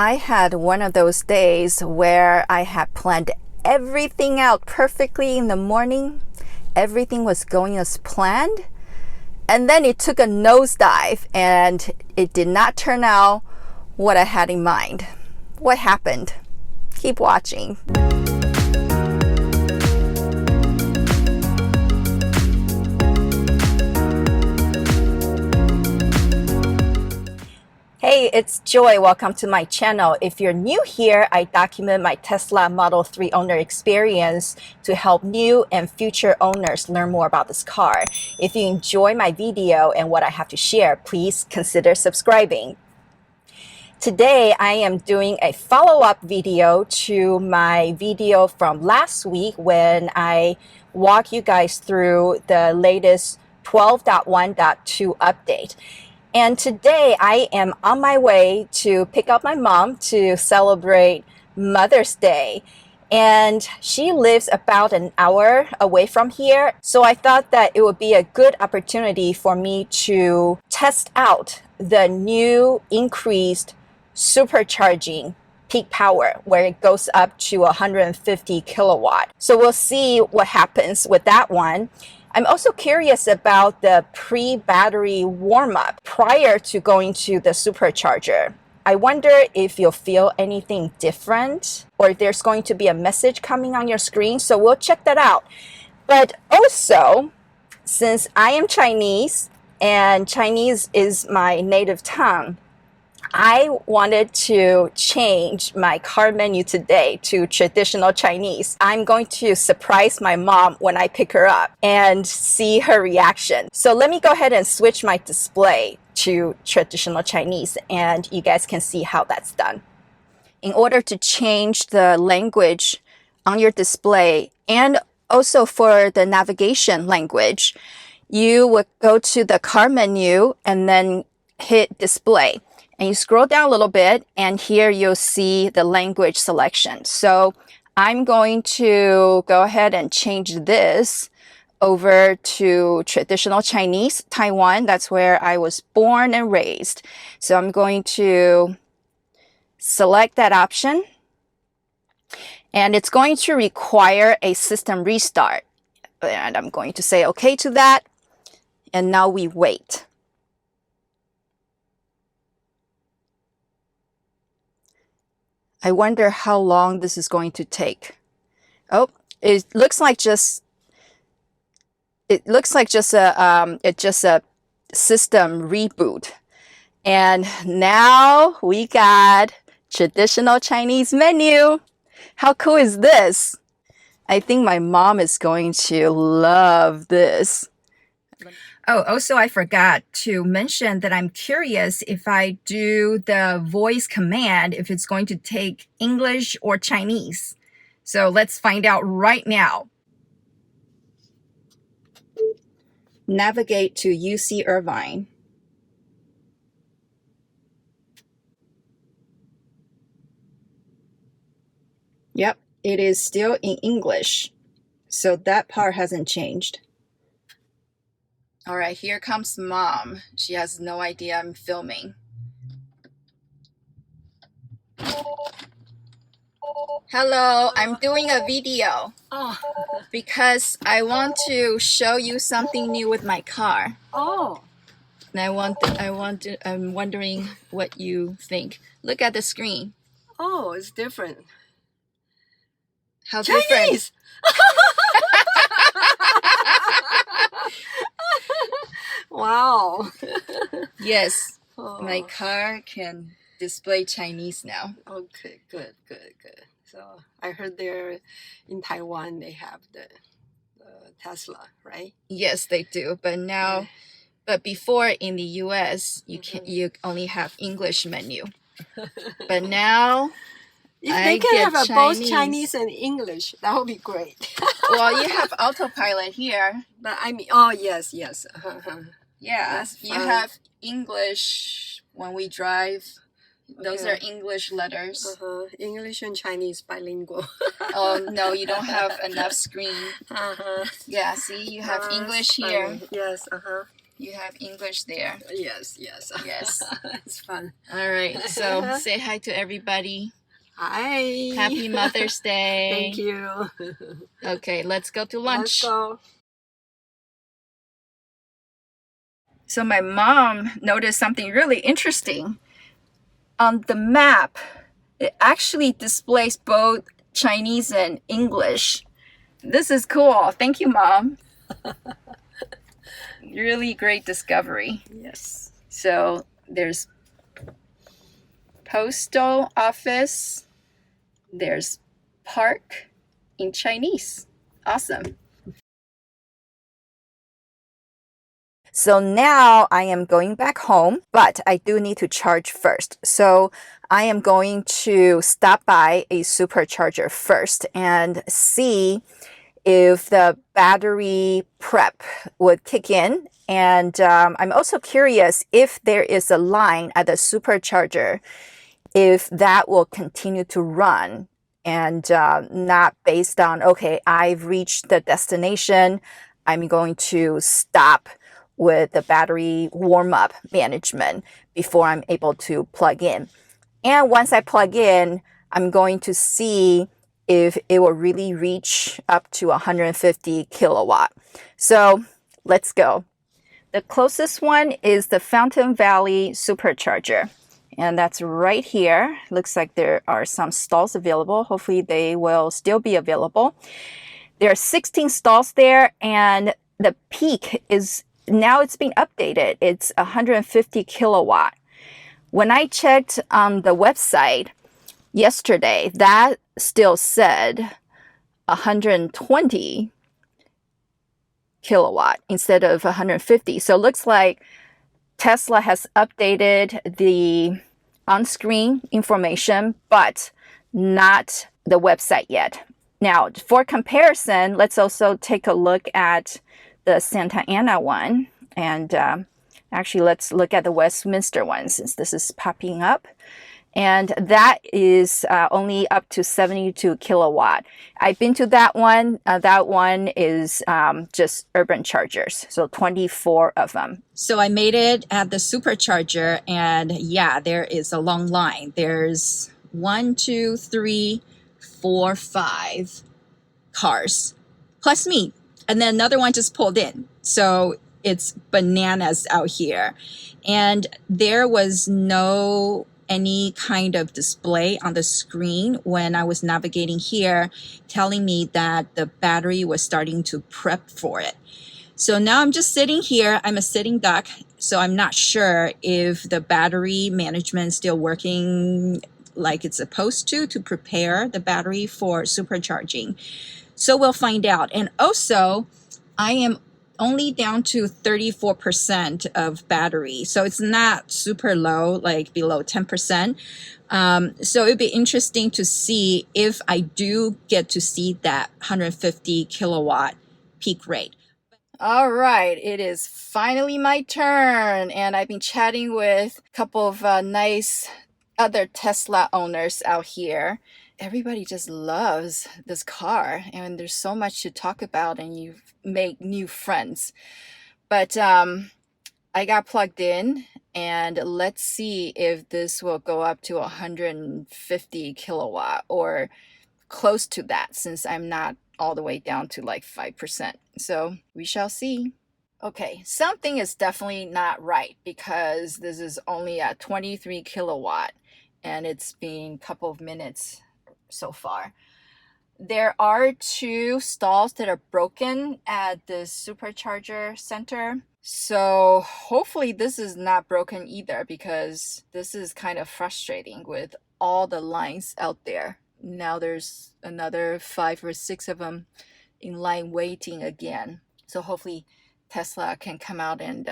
I had one of those days where I had planned everything out perfectly in the morning. Everything was going as planned. And then it took a nosedive and it did not turn out what I had in mind. What happened? Keep watching. Hey, it's Joy. Welcome to my channel. If you're new here, I document my Tesla Model 3 owner experience to help new and future owners learn more about this car. If you enjoy my video and what I have to share, please consider subscribing. Today, I am doing a follow-up video to my video from last week when I walked you guys through the latest 12.1.2 update. And today I am on my way to pick up my mom to celebrate Mother's Day. And she lives about an hour away from here. So I thought that it would be a good opportunity for me to test out the new increased supercharging peak power where it goes up to 150 kilowatt. So we'll see what happens with that one. I'm also curious about the pre-battery warm-up prior to going to the supercharger. I wonder if you'll feel anything different or if there's going to be a message coming on your screen. So we'll check that out. But also, since I am Chinese and Chinese is my native tongue, I wanted to change my car menu today to traditional Chinese. I'm going to surprise my mom when I pick her up and see her reaction. So let me go ahead and switch my display to traditional Chinese and you guys can see how that's done. In order to change the language on your display and also for the navigation language, you would go to the car menu and then hit display. And you scroll down a little bit and here you'll see the language selection. So I'm going to go ahead and change this over to traditional Chinese, Taiwan. That's where I was born and raised. So I'm going to select that option. And it's going to require a system restart. And I'm going to say okay to that. And now we wait. I wonder how long this is going to take. Oh, it looks like just a system reboot. And now we got traditional Chinese menu. How cool is this? I think my mom is going to love this. Oh, also I forgot to mention that I'm curious if I do the voice command, if it's going to take English or Chinese. So let's find out right now. Navigate to UC Irvine. Yep, it is still in English. So that part hasn't changed. All right, here comes mom. She has no idea I'm filming. Hello, I'm doing a video. Oh. Because I want to show you something new with my car. Oh. And I'm wondering what you think. Look at the screen. Oh, it's different. How Chinese! different? Wow. Yes, Oh. my car can display Chinese now. Okay, good. So I heard there in Taiwan they have the Tesla, right? Yes, they do. But now, but before in the US, you only have English menu. But now If they can have both Chinese and English, that would be great. Well, you have autopilot here. But I mean, oh yes. Yeah, you have English when we drive. Those are English letters. English and Chinese bilingual. Oh, no, you don't have enough screen. Yeah, see, you have English here. Yes, You have English there. Yes, yes. Yes. It's fun. All right. So say hi to everybody. Hi. Happy Mother's Day. Thank you. Okay, let's go to lunch. Let's go. So my mom noticed something really interesting. On the map, it actually displays both Chinese and English. This is cool. Thank you, Mom. Really great discovery. Yes. So there's postal office. There's park in Chinese. Awesome. So now I am going back home, but I do need to charge first. So I am going to stop by a supercharger first and see if the battery prep would kick in. And I'm also curious if there is a line at the supercharger, if that will continue to run and not based on, okay, I've reached the destination, I'm going to stop with the battery warm-up management before I'm able to plug in. And once I plug in, I'm going to see if it will really reach up to 150 kilowatt. So let's go. The closest one is the Fountain Valley Supercharger. And that's right here. Looks like there are some stalls available. Hopefully they will still be available. There are 16 stalls there, and the peak is now it's been updated. It's 150 kilowatt. When I checked on the website yesterday, that still said 120 kilowatt instead of 150. So it looks like Tesla has updated the on-screen information, but not the website yet. Now, for comparison, let's also take a look at the Santa Ana one. And actually, let's look at the Westminster one since this is popping up. And that is only up to 72 kilowatt. I've been to that one. That one is just urban chargers, so 24 of them. So I made it at the Supercharger, and yeah, there is a long line. There's 1, 2, 3, 4, 5 cars, plus me. And then another one just pulled in. So it's bananas out here. And there was no any kind of display on the screen when I was navigating here telling me that the battery was starting to prep for it. So now I'm just sitting here. I'm a sitting duck, so I'm not sure if the battery management is still working like it's supposed to prepare the battery for supercharging. So we'll find out. And also, I am only down to 34% of battery. So it's not super low, like below 10%. So it'd be interesting to see if I do get to see that 150 kilowatt peak rate. All right, it is finally my turn. And I've been chatting with a couple of nice other Tesla owners out here. Everybody just loves this car, and there's so much to talk about, and you make new friends. But I got plugged in, and let's see if this will go up to 150 kilowatt or close to that, since I'm not all the way down to like 5%. So we shall see. Okay, something is definitely not right because this is only at 23 kilowatt, and it's been a couple of minutes so far. There are 2 stalls that are broken at the Supercharger center. So hopefully this is not broken either, because this is kind of frustrating with all the lines out there. Now there's another 5 or 6 of them in line waiting again. So hopefully Tesla can come out and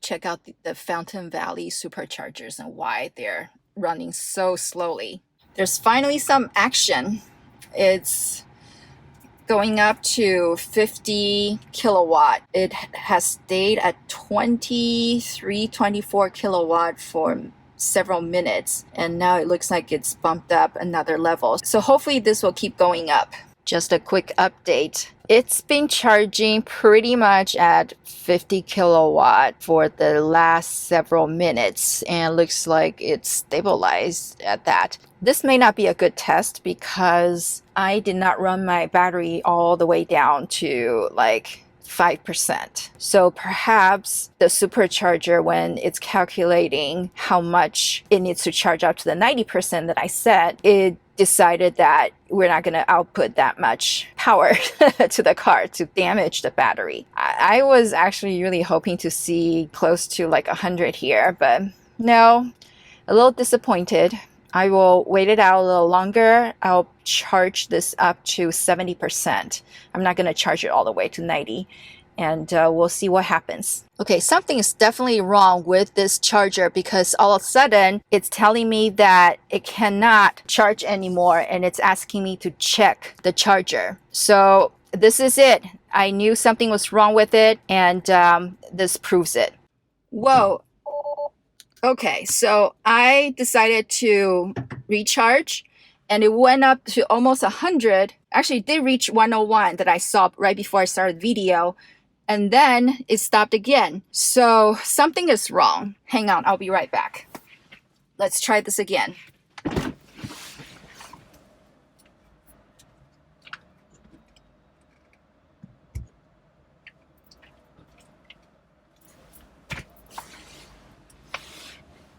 check out the Fountain Valley Superchargers and why they're running so slowly. There's finally some action. It's going up to 50 kilowatt. It has stayed at 23, 24 kilowatt for several minutes, and now it looks like it's bumped up another level. So hopefully this will keep going up. Just a quick update. It's been charging pretty much at 50 kilowatt for the last several minutes and looks like it's stabilized at that. This may not be a good test because I did not run my battery all the way down to like 5%. So perhaps the supercharger, when it's calculating how much it needs to charge up to the 90% that I set, it decided that we're not going to output that much power to the car to damage the battery. I was actually really hoping to see close to like 100 here, but no, a little disappointed. I will wait it out a little longer. I'll charge this up to 70%. I'm not going to charge it all the way to 90, and we'll see what happens. Okay, something is definitely wrong with this charger because all of a sudden it's telling me that it cannot charge anymore and it's asking me to check the charger. So this is it. I knew something was wrong with it, and this proves it. Whoa. Okay, so I decided to recharge and it went up to almost 100. Actually, it did reach 101 that I saw right before I started the video. And then it stopped again. So something is wrong. Hang on, I'll be right back. Let's try this again.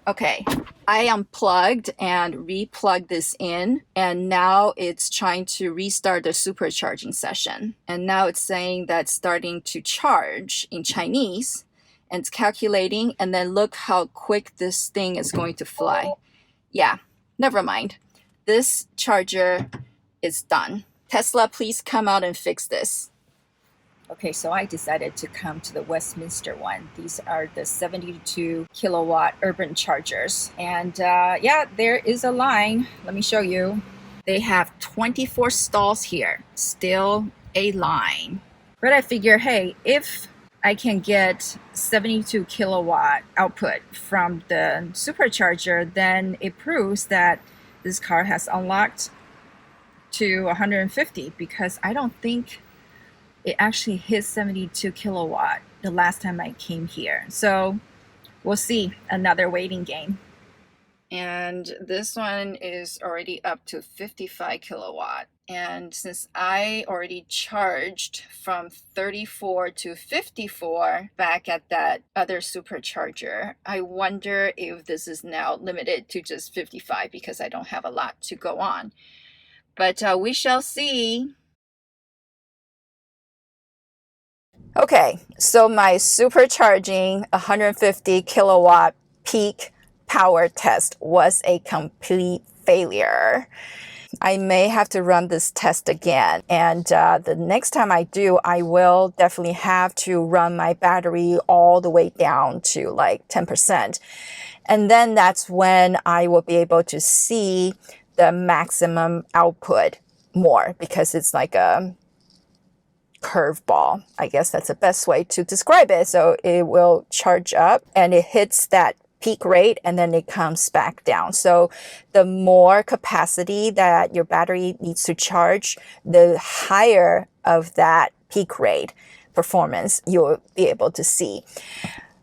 Okay, I unplugged and replugged this in, and now it's trying to restart the supercharging session. And now it's saying that it's starting to charge in Chinese, and it's calculating, and then look how quick this thing is going to fly. Yeah, never mind. This charger is done. Tesla, please come out and fix this. Okay, so I decided to come to the Westminster one. These are the 72 kilowatt urban chargers. And yeah, there is a line. Let me show you. They have 24 stalls here. Still a line. But I figure, hey, if I can get 72 kilowatt output from the supercharger, then it proves that this car has unlocked to 150, because I don't think it actually hit 72 kilowatt the last time I came here. So we'll see. Another waiting game. And this one is already up to 55 kilowatt. And since I already charged from 34 to 54 back at that other supercharger, I wonder if this is now limited to just 55 because I don't have a lot to go on. But we shall see. Okay, so my supercharging 150 kilowatt peak power test was a complete failure. I may have to run this test again, and the next time I do, I will definitely have to run my battery all the way down to like 10%. And then that's when I will be able to see the maximum output more, because it's like a curveball. I guess that's the best way to describe it. So it will charge up and it hits that peak rate and then it comes back down. So the more capacity that your battery needs to charge, the higher of that peak rate performance you'll be able to see.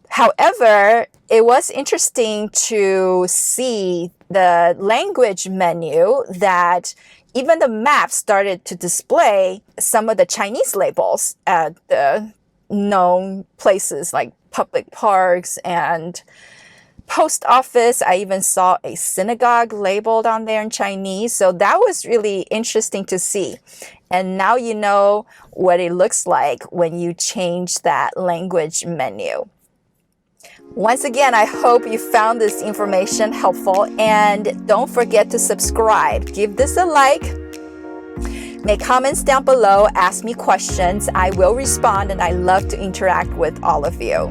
However, it was interesting to see the language menu that even the map started to display some of the Chinese labels at the known places like public parks and post office. I even saw a synagogue labeled on there in Chinese. So that was really interesting to see. And now you know what it looks like when you change that language menu. Once again, I hope you found this information helpful, and don't forget to subscribe. Give this a like. Make comments down below. Ask me questions. I will respond, and I love to interact with all of you.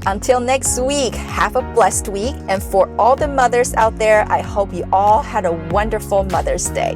Until next week, have a blessed week. And for all the mothers out there, I hope you all had a wonderful Mother's Day.